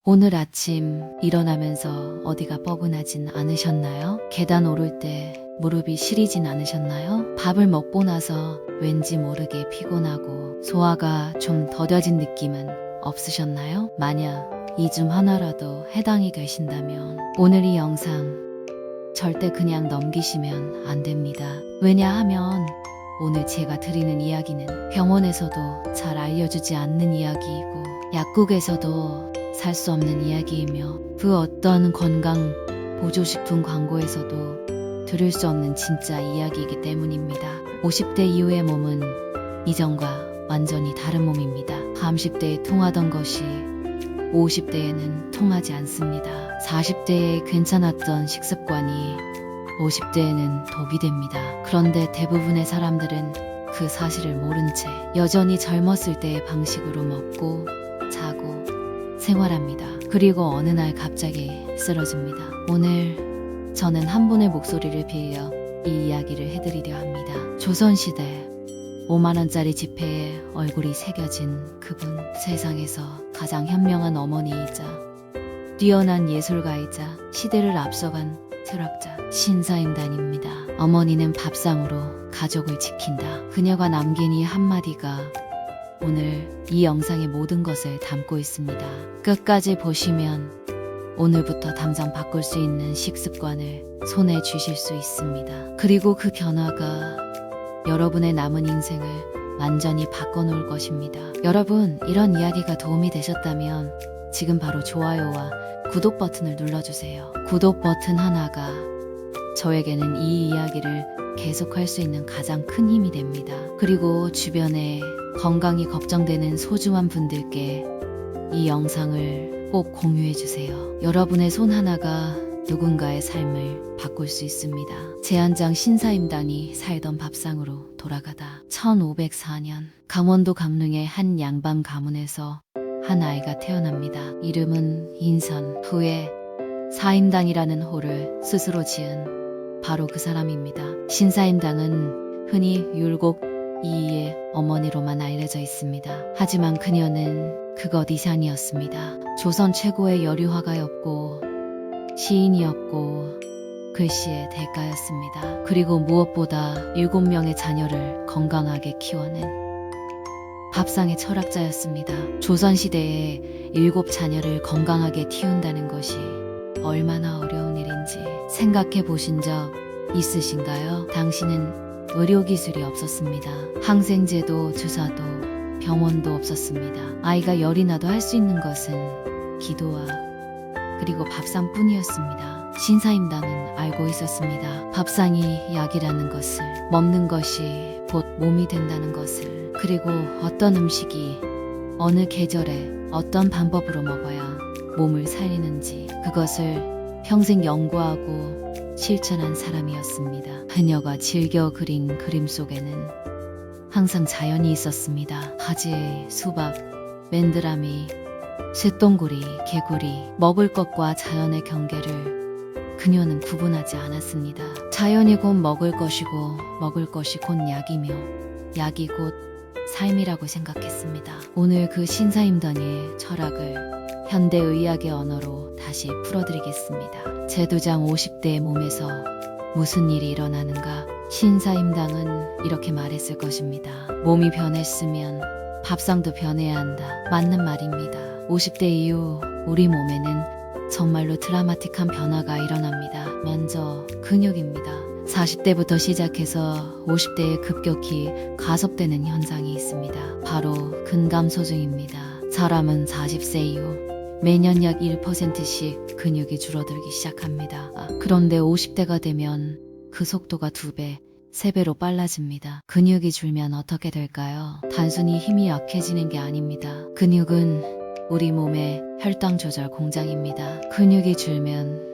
오늘 아침 일어나면서 어디가 뻐근하진 않으셨나요? 계단 오를 때 무릎이 시리진 않으셨나요? 밥을 먹고 나서 왠지 모르게 피곤하고 소화가 좀 더뎌진 느낌은 없으셨나요? 만약 이 중 하나라도 해당이 되신다면 오늘 이 영상 절대 그냥 넘기시면 안 됩니다. 왜냐하면 오늘 제가 드리는 이야기는 병원에서도 잘 알려주지 않는 이야기이고 약국에서도 살 수 없는 이야기이며 그 어떤 건강 보조식품 광고에서도 들을 수 없는 진짜 이야기이기 때문입니다. 50대 이후의 몸은 이전과 완전히 다른 몸입니다. 30대에 통하던 것이 50대에는 통하지 않습니다. 40대에 괜찮았던 식습관이 50대에는 독이 됩니다. 그런데 대부분의 사람들은 그 사실을 모른 채 여전히 젊었을 때의 방식으로 먹고 자고 생활합니다. 그리고 어느 날 갑자기 쓰러집니다. 오늘 저는 한 분의 목소리를 빌려 이 이야기를 해드리려 합니다. 조선시대 5만원짜리 지폐에 얼굴이 새겨진 그분, 세상에서 가장 현명한 어머니이자 뛰어난 예술가이자 시대를 앞서간 철학자 신사임당입니다. 어머니는 밥상으로 가족을 지킨다. 그녀가 남긴 이 한마디가 오늘 이 영상의 모든 것을 담고 있습니다. 끝까지 보시면 오늘부터 당장 바꿀 수 있는 식습관을 손에 쥐실 수 있습니다. 그리고 그 변화가 여러분의 남은 인생을 완전히 바꿔놓을 것입니다. 여러분, 이런 이야기가 도움이 되셨다면 지금 바로 좋아요와 구독 버튼을 눌러주세요. 구독 버튼 하나가 저에게는 이 이야기를 계속할 수 있는 가장 큰 힘이 됩니다. 그리고 주변에 건강이 걱정되는 소중한 분들께 이 영상을 꼭 공유해주세요. 여러분의 손 하나가 누군가의 삶을 바꿀 수 있습니다. 제한장 신사임당이 살던 밥상으로 돌아가다 1504년 강원도 강릉의 한 양반 가문에서 한 아이가 태어납니다. 이름은 인선. 후에 사임당이라는 호를 스스로 지은 바로 그 사람입니다. 신사임당은 흔히 율곡 이이의 어머니로만 알려져 있습니다. 하지만 그녀는 그것 이상이었습니다. 조선 최고의 여류화가였고 시인이었고 글씨의 대가였습니다. 그리고 무엇보다 7명의 자녀를 건강하게 키워낸 밥상의 철학자였습니다. 조선시대에 7 자녀를 건강하게 키운다는 것이 얼마나 어려운 일인지 생각해 보신 적 있으신가요? 당시는 의료기술이 없었습니다. 항생제도 주사도 병원도 없었습니다. 아이가 열이 나도 할 수 있는 것은 기도와 그리고 밥상뿐이었습니다. 신사임당은 알고 있었습니다. 밥상이 약이라는 것을, 먹는 것이 곧 몸이 된다는 것을, 그리고 어떤 음식이 어느 계절에 어떤 방법으로 먹어야 몸을 살리는지 그것을 평생 연구하고 실천한 사람이었습니다. 그녀가 즐겨 그린 그림 속에는 항상 자연이 있었습니다. 가지, 수박, 맨드라미, 쇳덩구리, 개구리, 먹을 것과 자연의 경계를 그녀는 구분하지 않았습니다. 자연이 곧 먹을 것이고 먹을 것이 곧 약이며 약이 곧 삶이라고 생각했습니다. 오늘 그 신사임당의 철학을 현대의학의 언어로 다시 풀어드리겠습니다. 제도장 50대의 몸에서 무슨 일이 일어나는가? 신사임당은 이렇게 말했을 것입니다. 몸이 변했으면 밥상도 변해야 한다. 맞는 말입니다. 50대 이후 우리 몸에는 정말로 드라마틱한 변화가 일어납니다. 먼저 근육입니다. 40대부터 시작해서 50대에 급격히 가속되는 현상이 있습니다. 바로 근감소증입니다. 사람은 40세 이후 매년 약 1%씩 근육이 줄어들기 시작합니다. 그런데 50대가 되면 그 속도가 2배, 3배로 빨라집니다. 근육이 줄면 어떻게 될까요? 단순히 힘이 약해지는 게 아닙니다. 근육은 우리 몸의 혈당 조절 공장입니다. 근육이 줄면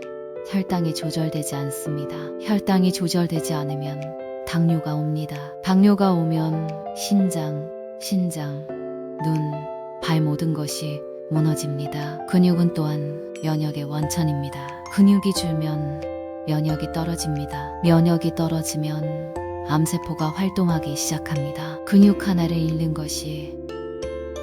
혈당이 조절되지 않습니다. 혈당이 조절되지 않으면 당뇨가 옵니다. 당뇨가 오면 신장, 눈, 발 모든 것이 무너집니다. 근육은 또한 면역의 원천입니다. 근육이 줄면 면역이 떨어집니다. 면역이 떨어지면 암세포가 활동하기 시작합니다. 근육 하나를 잃는 것이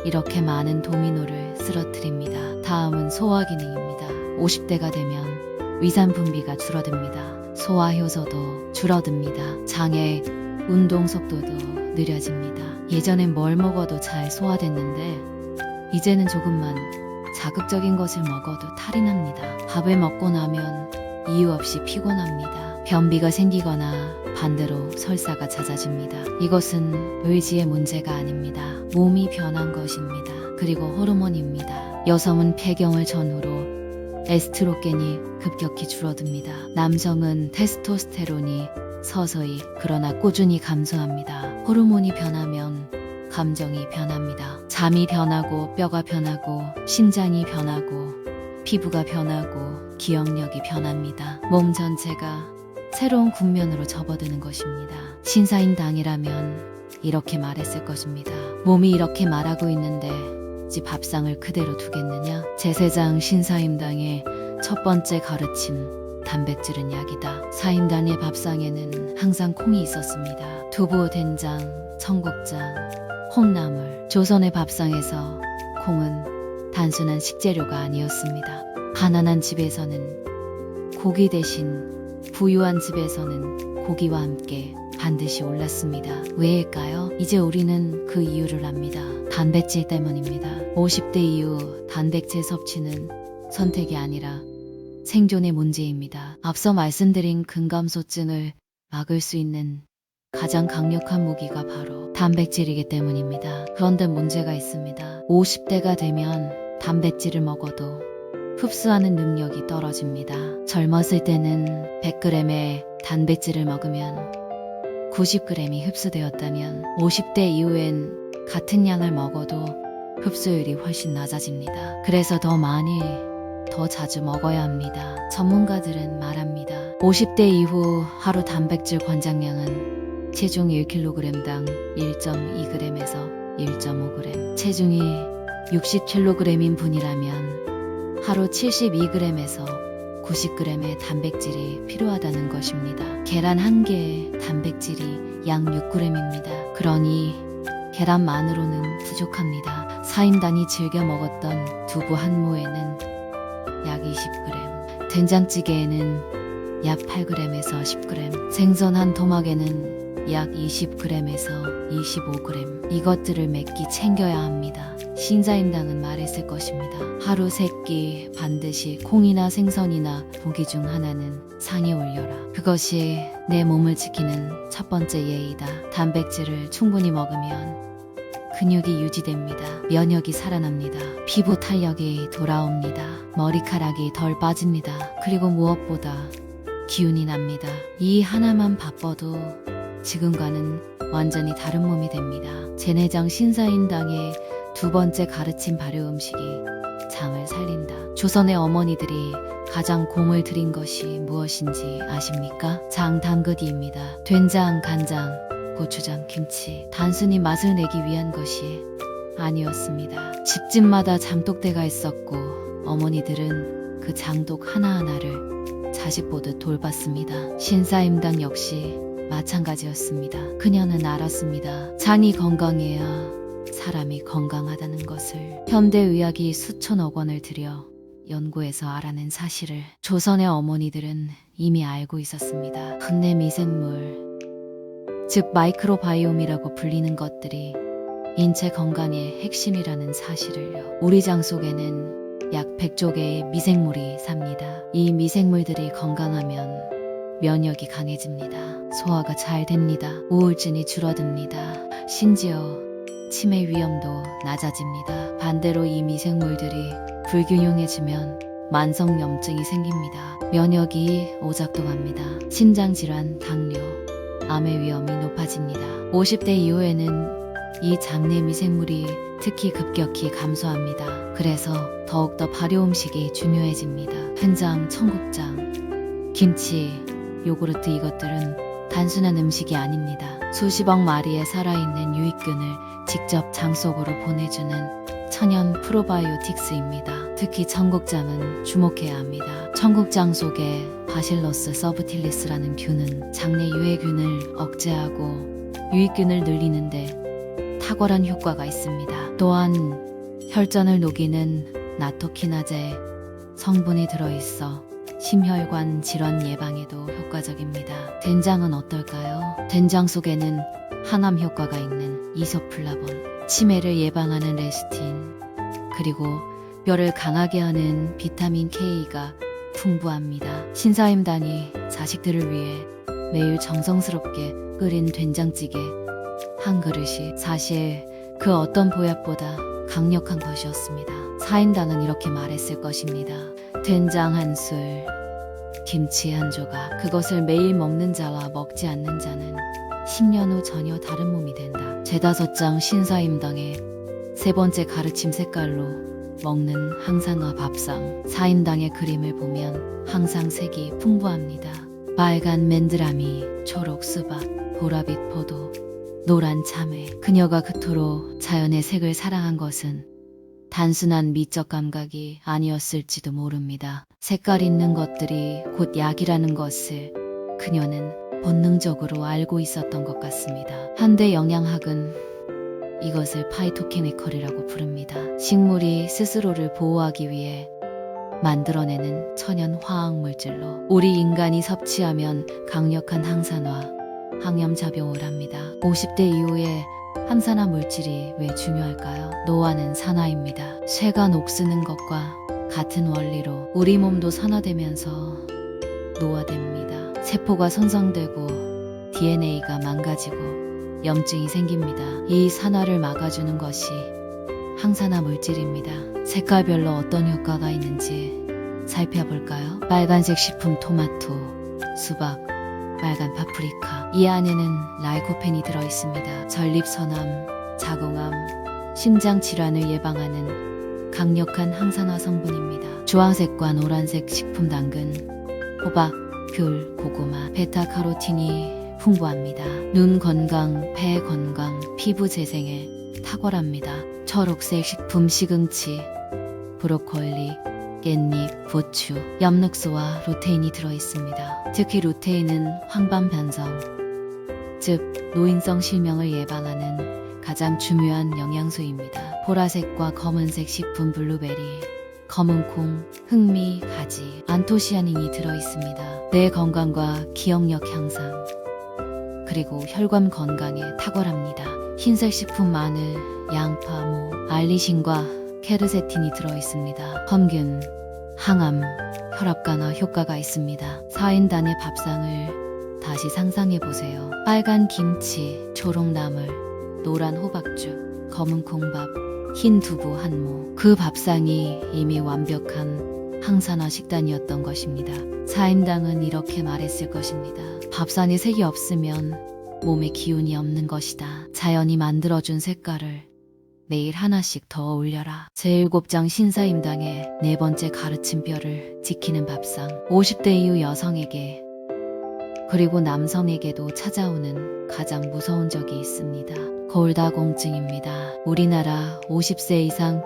이렇게 많은 도미노를 쓰러뜨립니다. 다음은 소화 기능입니다. 50대가 되면 위산 분비가 줄어듭니다. 소화 효소도 줄어듭니다. 장의 운동 속도도 느려집니다. 예전엔 뭘 먹어도 잘 소화됐는데 이제는 조금만 자극적인 것을 먹어도 탈이 납니다. 밥을 먹고 나면 이유 없이 피곤합니다. 변비가 생기거나 반대로 설사가 잦아집니다. 이것은 의지의 문제가 아닙니다. 몸이 변한 것입니다. 그리고 호르몬입니다. 여성은 폐경을 전후로 에스트로겐이 급격히 줄어듭니다. 남성은 테스토스테론이 서서히 그러나 꾸준히 감소합니다. 호르몬이 변하면 감정이 변합니다. 잠이 변하고 뼈가 변하고 심장이 변하고 피부가 변하고 기억력이 변합니다. 몸 전체가 새로운 국면으로 접어드는 것입니다. 신사임당이라면 이렇게 말했을 것입니다. 몸이 이렇게 말하고 있는데 집 밥상을 그대로 두겠느냐? 제세장 신사임당의 첫 번째 가르침, 단백질은 약이다. 사임당의 밥상에는 항상 콩이 있었습니다. 두부, 된장, 청국장, 콩나물. 조선의 밥상에서 콩은 단순한 식재료가 아니었습니다. 가난한 집에서는 고기 대신 부유한 집에서는 고기와 함께 반드시 올랐습니다. 왜일까요? 이제 우리는 그 이유를 압니다. 단백질 때문입니다. 50대 이후 단백질 섭취는 선택이 아니라 생존의 문제입니다. 앞서 말씀드린 근감소증을 막을 수 있는 가장 강력한 무기가 바로 단백질이기 때문입니다. 그런데 문제가 있습니다. 50대가 되면 단백질을 먹어도 흡수하는 능력이 떨어집니다. 젊었을 때는 100g의 단백질을 먹으면 90g이 흡수되었다면 50대 이후엔 같은 양을 먹어도 흡수율이 훨씬 낮아집니다. 그래서 더 많이, 더 자주 먹어야 합니다. 전문가들은 말합니다. 50대 이후 하루 단백질 권장량은 체중 1kg당 1.2g에서 1.5g, 체중이 60kg인 분이라면 하루 72g에서 90g의 단백질이 필요하다는 것입니다. 계란 한 개의 단백질이 약 6g입니다. 그러니 계란만으로는 부족합니다. 사임당이 즐겨 먹었던 두부 한 모에는 약 20g, 된장찌개에는 약 8g에서 10g, 생선 한 토막에는 약 20g에서 25g. 이것들을 몇 끼 챙겨야 합니다. 신사임당은 말했을 것입니다. 하루 3끼 반드시 콩이나 생선이나 고기 중 하나는 상에 올려라. 그것이 내 몸을 지키는 첫 번째 예의다. 단백질을 충분히 먹으면 근육이 유지됩니다. 면역이 살아납니다. 피부 탄력이 돌아옵니다. 머리카락이 덜 빠집니다. 그리고 무엇보다 기운이 납니다. 이 하나만 바빠도 지금과는 완전히 다른 몸이 됩니다. 제내장 신사임당의 두 번째 가르침 발효 음식이 장을 살린다. 조선의 어머니들이 가장 공을 들인 것이 무엇인지 아십니까? 장담그기입니다. 된장, 간장, 고추장, 김치. 단순히 맛을 내기 위한 것이 아니었습니다. 집집마다 장독대가 있었고 어머니들은 그 장독 하나하나를 자식 보듯 돌봤습니다. 신사임당 역시 마찬가지였습니다. 그녀는 알았습니다. 장이 건강해야 사람이 건강하다는 것을. 현대의학이 수천억 원을 들여 연구해서 알아낸 사실을 조선의 어머니들은 이미 알고 있었습니다. 흙내 미생물, 즉 마이크로바이옴이라고 불리는 것들이 인체 건강의 핵심이라는 사실을요. 우리 장 속에는 약 100조 개의 미생물이 삽니다. 이 미생물들이 건강하면 면역이 강해집니다. 소화가 잘 됩니다. 우울증이 줄어듭니다. 심지어 치매 위험도 낮아집니다. 반대로 이 미생물들이 불균형해지면 만성염증이 생깁니다. 면역이 오작동합니다. 심장질환, 당뇨, 암의 위험이 높아집니다. 50대 이후에는 이 장내 미생물이 특히 급격히 감소합니다. 그래서 더욱더 발효 음식이 중요해집니다. 된장, 청국장, 김치, 요구르트, 이것들은 단순한 음식이 아닙니다. 수십억 마리의 살아있는 유익균을 직접 장 속으로 보내주는 천연 프로바이오틱스입니다. 특히 청국장은 주목해야 합니다. 청국장 속에 바실러스 서브틸리스라는 균은 장내 유해균을 억제하고 유익균을 늘리는데 탁월한 효과가 있습니다. 또한 혈전을 녹이는 나토키나제 성분이 들어있어 심혈관 질환 예방에도 효과적입니다. 된장은 어떨까요? 된장 속에는 항암 효과가 있는 이소플라본, 치매를 예방하는 레시틴, 그리고 뼈를 강하게 하는 비타민 K가 풍부합니다. 신사임당이 자식들을 위해 매일 정성스럽게 끓인 된장찌개 한 그릇이 사실 그 어떤 보약보다 강력한 것이었습니다. 사임당은 이렇게 말했을 것입니다. 된장 한 술, 김치 한 조각, 그것을 매일 먹는 자와 먹지 않는 자는 10년 후 전혀 다른 몸이 된다. 제5장 신사임당의 세 번째 가르침 색깔로 먹는 항산화 밥상. 사임당의 그림을 보면 항상 색이 풍부합니다. 빨간 맨드라미, 초록 수박, 보라빛 포도, 노란 참외. 그녀가 그토록 자연의 색을 사랑한 것은 단순한 미적 감각이 아니었을지도 모릅니다. 색깔 있는 것들이 곧 약이라는 것을 그녀는 본능적으로 알고 있었던 것 같습니다. 현대 영양학은 이것을 파이토케미컬이라고 부릅니다. 식물이 스스로를 보호하기 위해 만들어내는 천연 화학 물질로 우리 인간이 섭취하면 강력한 항산화, 항염작용을 합니다. 50대 이후에 항산화 물질이 왜 중요할까요? 노화는 산화입니다. 쇠가 녹쓰는 것과 같은 원리로 우리 몸도 산화되면서 노화됩니다. 세포가 손상되고 DNA가 망가지고 염증이 생깁니다. 이 산화를 막아주는 것이 항산화 물질입니다. 색깔별로 어떤 효과가 있는지 살펴볼까요? 빨간색 식품 토마토, 수박, 빨간 파프리카. 이 안에는 라이코펜이 들어있습니다. 전립선암, 자궁암, 심장 질환을 예방하는 강력한 항산화 성분입니다. 주황색과 노란색 식품 당근, 호박, 귤, 고구마, 베타카로틴이 풍부합니다. 눈 건강, 폐 건강, 피부 재생에 탁월합니다. 초록색 식품 시금치, 브로콜리, 깻잎, 고추, 엽록소와 루테인이 들어있습니다. 특히 루테인은 황반 변성, 즉 노인성 실명을 예방하는 가장 중요한 영양소입니다. 보라색과 검은색 식품 블루베리, 검은콩, 흑미, 가지, 안토시아닌이 들어있습니다. 뇌 건강과 기억력 향상, 그리고 혈관 건강에 탁월합니다. 흰색 식품 마늘, 양파, 무, 알리신과 케르세틴이 들어있습니다. 험균, 항암, 혈압 완화 효과가 있습니다. 4인단의 밥상을 다시 상상해보세요. 빨간 김치, 초록 나물, 노란 호박죽, 검은 콩밥, 흰 두부 한 모. 그 밥상이 이미 완벽한 항산화 식단이었던 것입니다. 4인당은 이렇게 말했을 것입니다. 밥상에 색이 없으면 몸에 기운이 없는 것이다. 자연이 만들어준 색깔을 매일 하나씩 더 올려라. 제7장 신사임당의 네 번째 가르침뼈를 지키는 밥상. 50대 이후 여성에게 그리고 남성에게도 찾아오는 가장 무서운 적이 있습니다. 골다공증입니다. 우리나라 50세 이상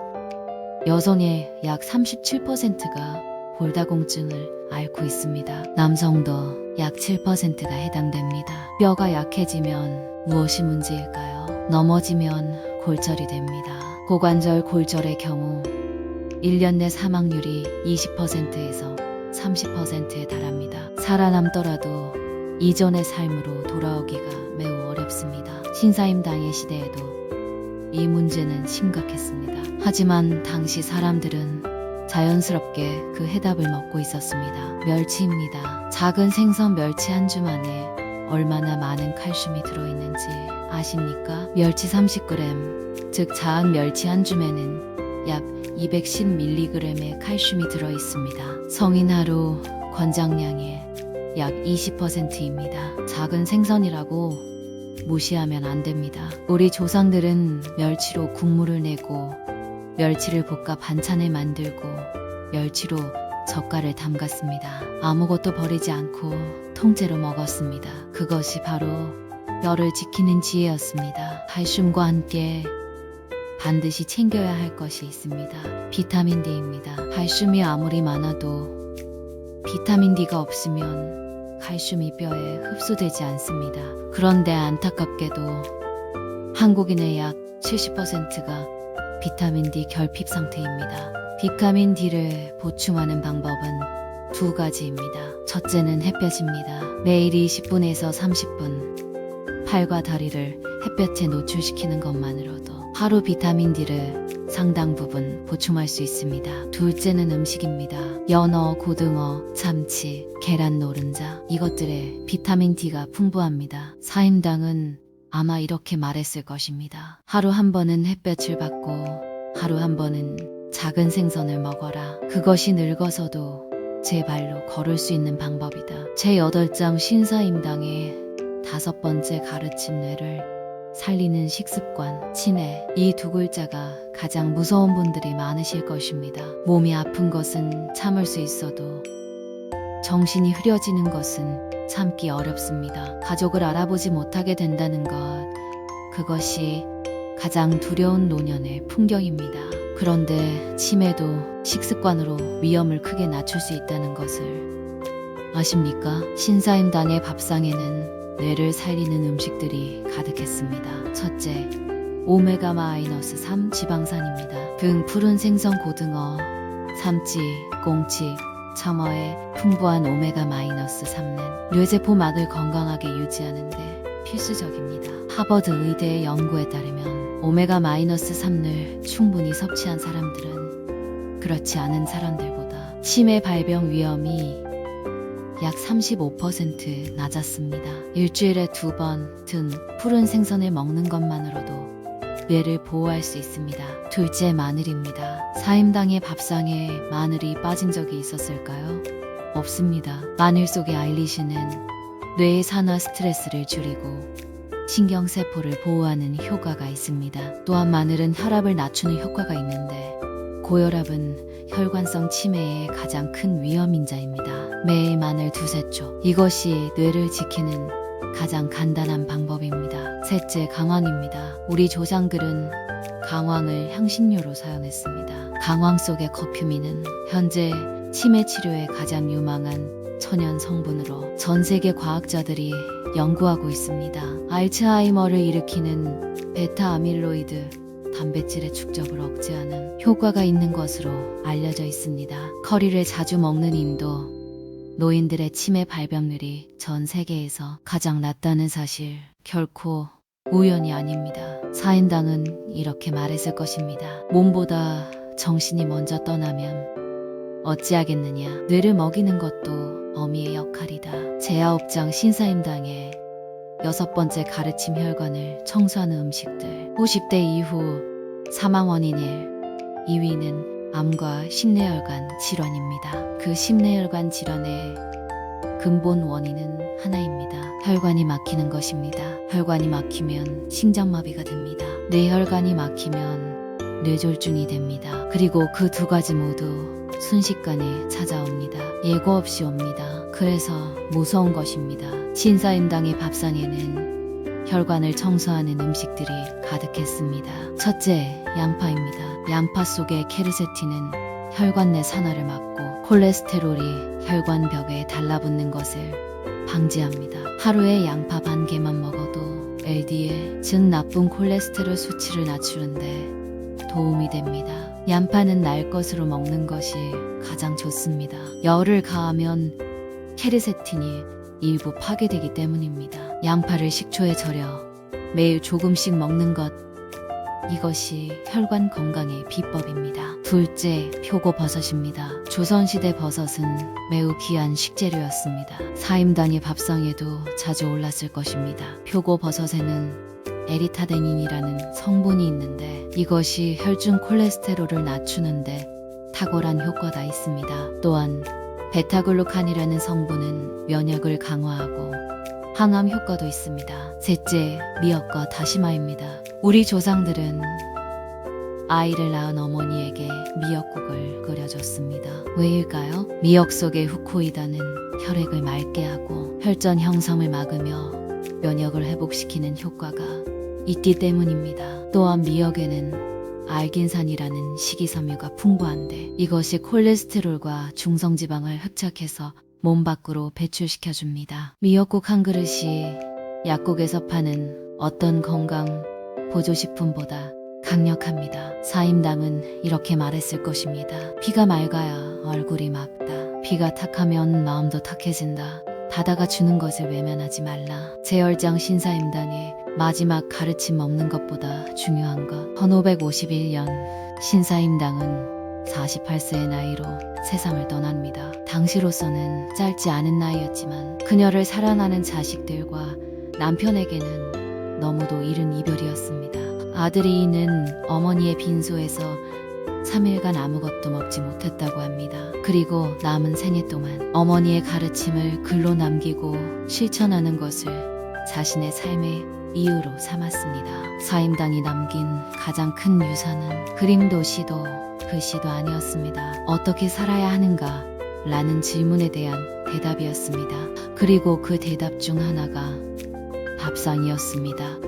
여성의 약 37%가 골다공증을 앓고 있습니다. 남성도 약 7%가 해당됩니다. 뼈가 약해지면 무엇이 문제일까요? 넘어지면 골절이 됩니다. 고관절 골절의 경우 1년 내 사망률이 20%에서 30%에 달합니다. 살아남더라도 이전의 삶으로 돌아오기가 매우 어렵습니다. 신사임당의 시대에도 이 문제는 심각했습니다. 하지만 당시 사람들은 자연스럽게 그 해답을 먹고 있었습니다. 멸치입니다. 작은 생선 멸치 한 줌안에 얼마나 많은 칼슘이 들어있는지 아십니까? 멸치 30g, 즉 자한 멸치 한 줌에는 약 210mg의 칼슘이 들어있습니다. 성인 하루 권장량의 약 20%입니다. 작은 생선이라고 무시하면 안 됩니다. 우리 조상들은 멸치로 국물을 내고 멸치를 볶아 반찬을 만들고 멸치로 젓갈을 담갔습니다. 아무것도 버리지 않고 통째로 먹었습니다. 그것이 바로 뼈를 지키는 지혜였습니다. 칼슘과 함께 반드시 챙겨야 할 것이 있습니다. 비타민 D입니다. 칼슘이 아무리 많아도 비타민 D가 없으면 칼슘이 뼈에 흡수되지 않습니다. 그런데 안타깝게도 한국인의 약 70%가 비타민 D 결핍 상태입니다. 비타민 D를 보충하는 방법은 두 가지입니다. 첫째는 햇볕입니다. 매일 20분에서 30분 팔과 다리를 햇볕에 노출시키는 것만으로도 하루 비타민 D를 상당 부분 보충할 수 있습니다. 둘째는 음식입니다. 연어, 고등어, 참치, 계란 노른자 이것들에 비타민 D가 풍부합니다. 사임당은 아마 이렇게 말했을 것입니다. 하루 한 번은 햇볕을 받고 하루 한 번은 작은 생선을 먹어라. 그것이 늙어서도 제 발로 걸을 수 있는 방법이다. 제8장 신사임당의 5번째 가르침 뇌를 살리는 식습관, 치매 이 두 글자가 가장 무서운 분들이 많으실 것입니다. 몸이 아픈 것은 참을 수 있어도 정신이 흐려지는 것은 참기 어렵습니다. 가족을 알아보지 못하게 된다는 것, 그것이 가장 두려운 노년의 풍경입니다. 그런데 치매도 식습관으로 위험을 크게 낮출 수 있다는 것을 아십니까? 신사임당의 밥상에는 뇌를 살리는 음식들이 가득했습니다. 첫째, 오메가-3 지방산입니다. 등 푸른 생선 고등어, 삼치, 꽁치, 청어의 풍부한 오메가-3는 뇌세포막을 건강하게 유지하는 데 필수적입니다. 하버드 의대의 연구에 따르면 오메가-3를 충분히 섭취한 사람들은 그렇지 않은 사람들보다 치매 발병 위험이 약 35% 낮았습니다. 일주일에 2번 등 푸른 생선을 먹는 것만으로도 뇌를 보호할 수 있습니다. 둘째, 마늘입니다. 사임당의 밥상에 마늘이 빠진 적이 있었을까요? 없습니다. 마늘 속의 알리신은 뇌의 산화 스트레스를 줄이고 신경세포를 보호하는 효과가 있습니다. 또한 마늘은 혈압을 낮추는 효과가 있는데 고혈압은 혈관성 치매의 가장 큰 위험인자입니다. 매일 마늘 2-3쪽. 이것이 뇌를 지키는 가장 간단한 방법입니다. 셋째, 강황입니다. 우리 조상들은 강황을 향신료로 사용했습니다. 강황 속의 커큐민은 현재 치매 치료에 가장 유망한 천연 성분으로 전 세계 과학자들이 연구하고 있습니다. 알츠하이머를 일으키는 베타 아밀로이드 단백질의 축적을 억제하는 효과가 있는 것으로 알려져 있습니다. 커리를 자주 먹는 인도 노인들의 치매 발병률이 전 세계에서 가장 낮다는 사실 결코 우연이 아닙니다. 사임당은 이렇게 말했을 것입니다. 몸보다 정신이 먼저 떠나면 어찌하겠느냐. 뇌를 먹이는 것도 어미의 역할이다. 제9장 신사임당의 6번째 가르침 혈관을 청소하는 음식들. 50대 이후 사망 원인 1. 2위는 암과 심뇌혈관 질환입니다. 그 심뇌혈관 질환의 근본 원인은 하나입니다. 혈관이 막히는 것입니다. 혈관이 막히면 심장마비가 됩니다. 뇌혈관이 막히면 뇌졸중이 됩니다. 그리고 그 두 가지 모두 순식간에 찾아옵니다. 예고 없이 옵니다. 그래서 무서운 것입니다. 신사임당의 밥상에는 혈관을 청소하는 음식들이 가득했습니다. 첫째, 양파입니다. 양파 속의 케르세틴은 혈관 내 산화를 막고 콜레스테롤이 혈관벽에 달라붙는 것을 방지합니다. 하루에 양파 반 개만 먹어도 LDL, 즉 나쁜 콜레스테롤 수치를 낮추는데 도움이 됩니다. 양파는 날 것으로 먹는 것이 가장 좋습니다. 열을 가하면 케르세틴이 일부 파괴되기 때문입니다. 양파를 식초에 절여 매일 조금씩 먹는 것, 이것이 혈관 건강의 비법입니다. 둘째, 표고버섯입니다. 조선시대 버섯은 매우 귀한 식재료였습니다. 사임당의 밥상에도 자주 올랐을 것입니다. 표고버섯에는 에리타데닌이라는 성분이 있는데 이것이 혈중 콜레스테롤을 낮추는데 탁월한 효과가 있습니다. 또한 베타글루칸이라는 성분은 면역을 강화하고 항암 효과도 있습니다. 셋째, 미역과 다시마입니다. 우리 조상들은 아이를 낳은 어머니에게 미역국을 끓여줬습니다. 왜일까요? 미역 속의 후코이다는 혈액을 맑게 하고 혈전 형성을 막으며 면역을 회복시키는 효과가 있기 때문입니다. 또한 미역에는 알긴산이라는 식이섬유가 풍부한데 이것이 콜레스테롤과 중성지방을 흡착해서 몸 밖으로 배출시켜줍니다. 미역국 한 그릇이 약국에서 파는 어떤 건강 보조식품보다 강력합니다. 사임당은 이렇게 말했을 것입니다. 피가 맑아야 얼굴이 맑다. 피가 탁하면 마음도 탁해진다. 바다가 주는 것을 외면하지 말라. 제열장 신사임당의 마지막 가르침 없는 것보다 중요한 것. 1551년 신사임당은 48세의 나이로 세상을 떠납니다. 당시로서는 짧지 않은 나이였지만 그녀를 사랑하는 자식들과 남편에게는 너무도 이른 이별이었습니다. 아들이 있는 어머니의 빈소에서 3일간 아무것도 먹지 못했다고 합니다. 그리고 남은 생애 동안 어머니의 가르침을 글로 남기고 실천하는 것을 자신의 삶의 이유로 삼았습니다. 사임당이 남긴 가장 큰 유산은 그림도 시도 글씨도 아니었습니다. 어떻게 살아야 하는가? 라는 질문에 대한 대답이었습니다. 그리고 그 대답 중 하나가 밥상이었습니다.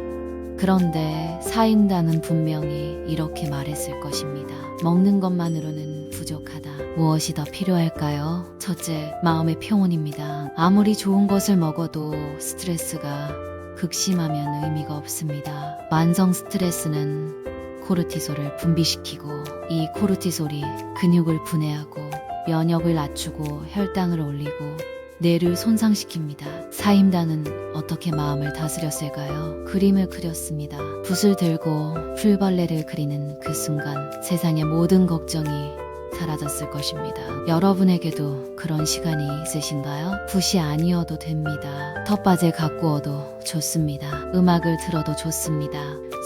그런데 사임당은 분명히 이렇게 말했을 것입니다. 먹는 것만으로는 부족하다. 무엇이 더 필요할까요? 첫째, 마음의 평온입니다. 아무리 좋은 것을 먹어도 스트레스가 극심하면 의미가 없습니다. 만성 스트레스는 코르티솔을 분비시키고 이 코르티솔이 근육을 분해하고 면역을 낮추고 혈당을 올리고 뇌를 손상시킵니다. 사임당은 어떻게 마음을 다스렸을까요? 그림을 그렸습니다. 붓을 들고 풀벌레를 그리는 그 순간 세상의 모든 걱정이 사라졌을 것입니다. 여러분에게도 그런 시간이 있으신가요? 붓이 아니어도 됩니다. 텃밭을 가꾸어도 좋습니다. 음악을 들어도 좋습니다.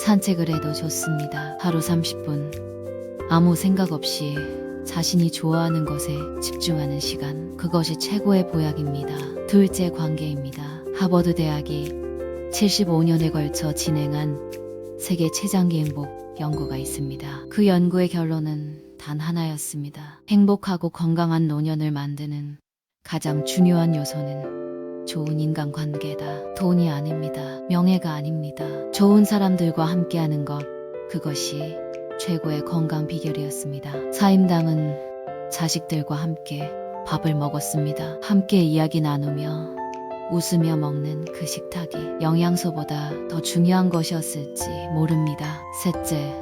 산책을 해도 좋습니다. 하루 30분 아무 생각 없이 자신이 좋아하는 것에 집중하는 시간, 그것이 최고의 보약입니다. 둘째, 관계입니다. 하버드 대학이 75년에 걸쳐 진행한 세계 최장기 행복 연구가 있습니다. 그 연구의 결론은 단 하나였습니다. 행복하고 건강한 노년을 만드는 가장 중요한 요소는 좋은 인간관계다. 돈이 아닙니다. 명예가 아닙니다. 좋은 사람들과 함께하는 것, 그것이 최고의 건강 비결이었습니다. 사임당은 자식들과 함께 밥을 먹었습니다. 함께 이야기 나누며 웃으며 먹는 그 식탁이 영양소보다 더 중요한 것이었을지 모릅니다. 셋째,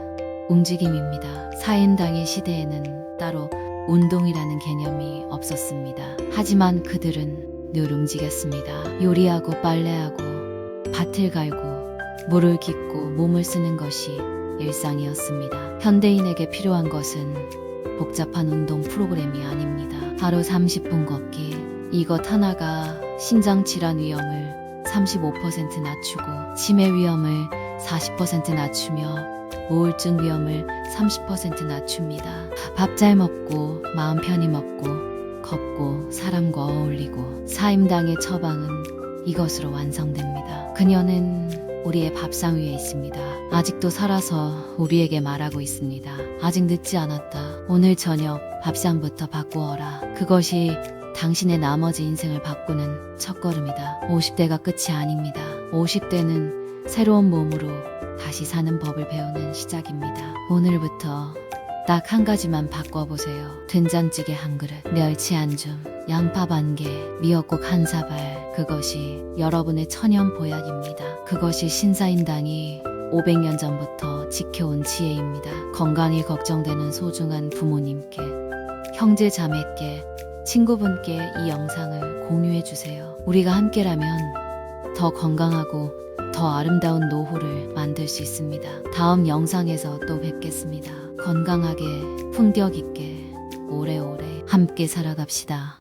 움직임입니다. 사임당의 시대에는 따로 운동이라는 개념이 없었습니다. 하지만 그들은 늘 움직였습니다. 요리하고 빨래하고 밭을 갈고 물을 깃고 몸을 쓰는 것이 일상이었습니다. 현대인에게 필요한 것은 복잡한 운동 프로그램이 아닙니다. 하루 30분 걷기, 이것 하나가 신장 질환 위험을 35% 낮추고 치매 위험을 40% 낮추며 우울증 위험을 30% 낮춥니다. 밥 잘 먹고 마음 편히 먹고 걷고 사람과 어울리고 사임당의 처방은 이것으로 완성됩니다. 그녀는 우리의 밥상 위에 있습니다. 아직도 살아서 우리에게 말하고 있습니다. 아직 늦지 않았다. 오늘 저녁 밥상부터 바꾸어라. 그것이 당신의 나머지 인생을 바꾸는 첫걸음이다. 50대가 끝이 아닙니다. 50대는 새로운 몸으로 다시 사는 법을 배우는 시작입니다. 오늘부터 딱 한 가지만 바꿔보세요. 된장찌개 한 그릇, 멸치 한 줌, 양파 반 개, 미역국 한 사발. 그것이 여러분의 천연 보약입니다. 그것이 신사임당이 500년 전부터 지켜온 지혜입니다. 건강이 걱정되는 소중한 부모님께, 형제 자매께, 친구분께 이 영상을 공유해주세요. 우리가 함께라면 더 건강하고 더 아름다운 노후를 만들 수 있습니다. 다음 영상에서 또 뵙겠습니다. 건강하게, 품격 있게, 오래오래 함께 살아갑시다.